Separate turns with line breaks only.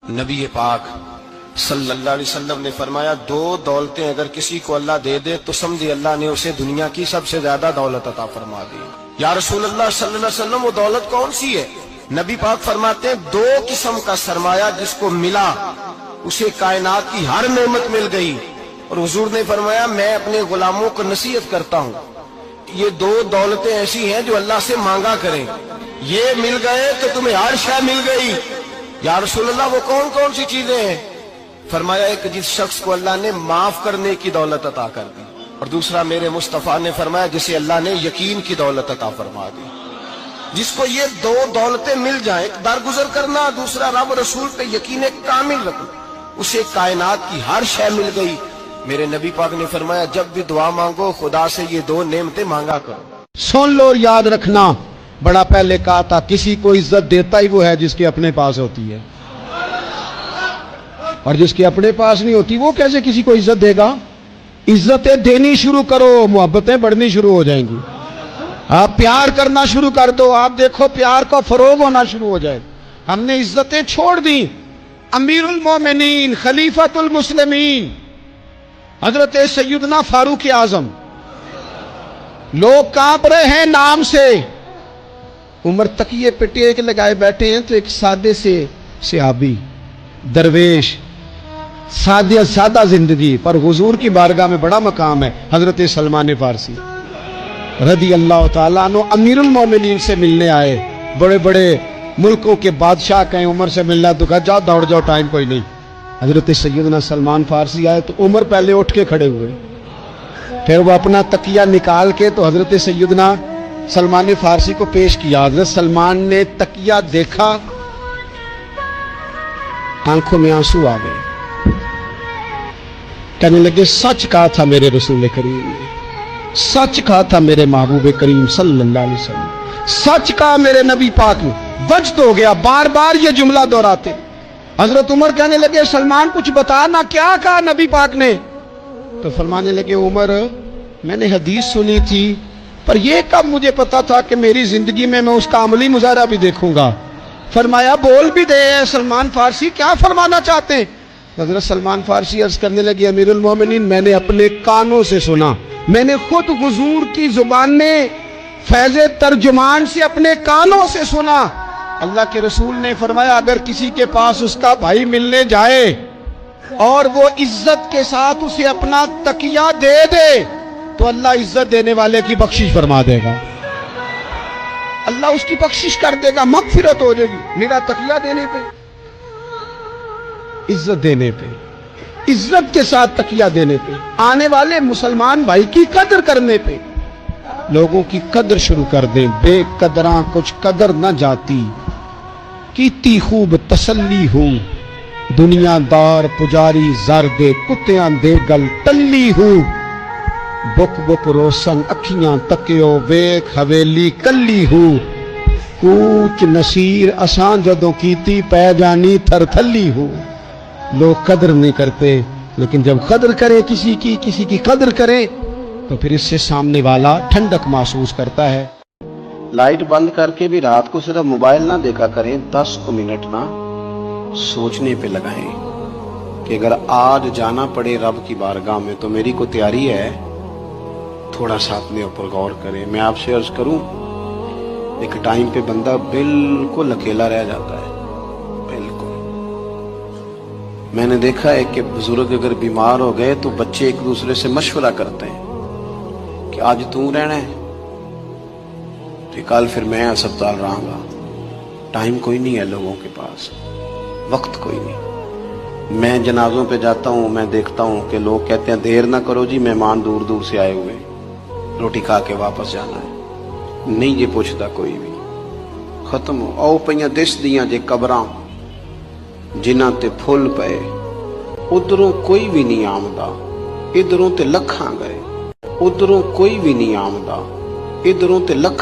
نبی پاک صلی اللہ علیہ وسلم نے فرمایا دو دولتیں اگر کسی کو اللہ دے دے تو سمجھے اللہ نے اسے دنیا کی سب سے زیادہ دولت عطا فرما دی۔ یا رسول اللہ صلی اللہ علیہ وسلم وہ دولت کون سی ہے؟ نبی پاک فرماتے ہیں دو قسم کا سرمایہ جس کو ملا اسے کائنات کی ہر نعمت مل گئی۔ اور حضور نے فرمایا میں اپنے غلاموں کو نصیحت کرتا ہوں یہ دو دولتیں ایسی ہیں جو اللہ سے مانگا کریں، یہ مل گئے تو تمہیں ہر شے مل گئی۔ یا رسول اللہ وہ کون کون سی چیزیں ہیں؟ فرمایا ایک جس شخص کو اللہ نے معاف کرنے کی دولت عطا کر دی، اور دوسرا میرے مصطفیٰ نے فرمایا جسے اللہ نے یقین کی دولت عطا فرما دی۔ جس کو یہ دو دولتیں مل جائیں، ایک درگزر کرنا، دوسرا رب رسول پہ یقین کامل رکھنا، اسے کائنات کی ہر شے مل گئی۔ میرے نبی پاک نے فرمایا جب بھی دعا مانگو خدا سے یہ دو نعمتیں مانگا کرو۔
سن لو اور یاد رکھنا، بڑا پہلے کہا تھا کسی کو عزت دیتا ہی وہ ہے جس کے اپنے پاس ہوتی ہے، اور جس کے اپنے پاس نہیں ہوتی وہ کیسے کسی کو عزت دے گا؟ عزتیں دینی شروع کرو، محبتیں بڑھنی شروع ہو جائیں گی۔ آپ پیار کرنا شروع کر دو، آپ دیکھو پیار کا فروغ ہونا شروع ہو جائے۔ ہم نے عزتیں چھوڑ دی۔ امیر المومنین خلیفۃ المسلمین حضرت سیدنا فاروق اعظم، لوگ کانپ رہے ہیں نام سے۔ عمر تکیے پہ ٹیک لگائے بیٹھے ہیں تو ایک سادے سے صحابی درویش سادہ زندگی پر حضور کی بارگاہ میں بڑا مقام ہے، حضرت سلمان فارسی رضی اللہ تعالیٰ عنہ امیر المومنین سے ملنے آئے۔ بڑے بڑے ملکوں کے بادشاہ کہیں عمر سے ملنا تو کہا جاؤ دوڑ جاؤ ٹائم کوئی نہیں۔ حضرت سیدنا سلمان فارسی آئے تو عمر پہلے اٹھ کے کھڑے ہوئے، پھر وہ اپنا تکیہ نکال کے تو حضرت سیدنا سلمان فارسی کو پیش کیا۔ حضرت سلمان نے تکیہ دیکھا، آنکھوں میں آنسو آ گئے، کہنے لگے سچ کہا تھا میرے رسول کریم نے، سچ کہا تھا میرے محبوب کریم صلی اللہ علیہ وسلم، سچ کہا میرے نبی پاک نے۔ وجد ہو گیا، بار بار یہ جملہ دہراتے۔ حضرت عمر کہنے لگے سلمان کچھ بتا نا، کیا کہا نبی پاک نے؟ تو فرمانے لگے عمر میں نے حدیث سنی تھی پر یہ کب مجھے پتا تھا کہ میری زندگی میں اس کا عملی مظاہرہ بھی دیکھوں گا۔ فرمایا بول بھی دے سلمان فارسی، کیا فرمانا چاہتے ہیں؟ حضرت سلمان فارسی عرض کرنے لگے امیر المومنین میں نے اپنے کانوں سے سنا، میں نے خود حضور کی زبان نے فیض ترجمان سے اپنے کانوں سے سنا۔ اللہ کے رسول نے فرمایا اگر کسی کے پاس اس کا بھائی ملنے جائے اور وہ عزت کے ساتھ اسے اپنا تکیہ دے دے تو اللہ عزت دینے والے کی بخشش فرما دے گا، اللہ اس کی بخشش کر دے گا، مغفرت ہو جائے گی۔ میرا تکیہ دینے پہ، عزت دینے پہ، عزت کے ساتھ تکیہ دینے پہ، آنے والے مسلمان بھائی کی قدر کرنے پہ، لوگوں کی قدر شروع کر دیں۔ بے قدراں کچھ قدر نہ جاتی، کیتی خوب تسلی ہوں، دنیا دار پجاری زر دے کتیاں دے گل ٹلی ہوں، بک بک روشن اکھیاں تکیو ویک حویلی کلی ہوں، کوچ نصیر اساں جدوں کیتی پہ جانی تھر تھلی ہوں۔ لوگ قدر نہیں کرتے، لیکن جب قدر کرے کسی کی قدر کرے تو پھر اس سے سامنے والا ٹھنڈک محسوس کرتا ہے۔
لائٹ بند کر کے بھی رات کو صرف موبائل نہ دیکھا کریں، 10 منٹ نہ سوچنے پہ لگائیں کہ اگر آج جانا پڑے رب کی بارگاہ میں تو میری کو تیاری ہے۔ تھوڑا سا اپنے اوپر غور کریں۔ میں آپ سے عرض کروں ایک ٹائم پہ بندہ بالکل اکیلا رہ جاتا ہے، بالکل۔ میں نے دیکھا ہے کہ بزرگ اگر بیمار ہو گئے تو بچے ایک دوسرے سے مشورہ کرتے ہیں کہ آج تو رہنا ہے تو کل پھر میں اسپتال رہوں گا۔ ٹائم کوئی نہیں ہے لوگوں کے پاس، وقت کوئی نہیں۔ میں جنازوں پہ جاتا ہوں، میں دیکھتا ہوں کہ لوگ کہتے ہیں دیر نہ کرو جی، مہمان دور دور سے آئے ہوئے، روٹی کھا کے واپس جانا ہے۔ نہیں یہ پوچھتا کوئی بھی، ختم ہو۔ او پئیاں دس دیاں جے قبراں جنہاں تے پھل پئے، ادھروں کوئی بھی نہیں آمدا، ادھروں تے لکھاں گئے، ادھروں کوئی بھی نہیں آمدا، ادھروں تے لکھ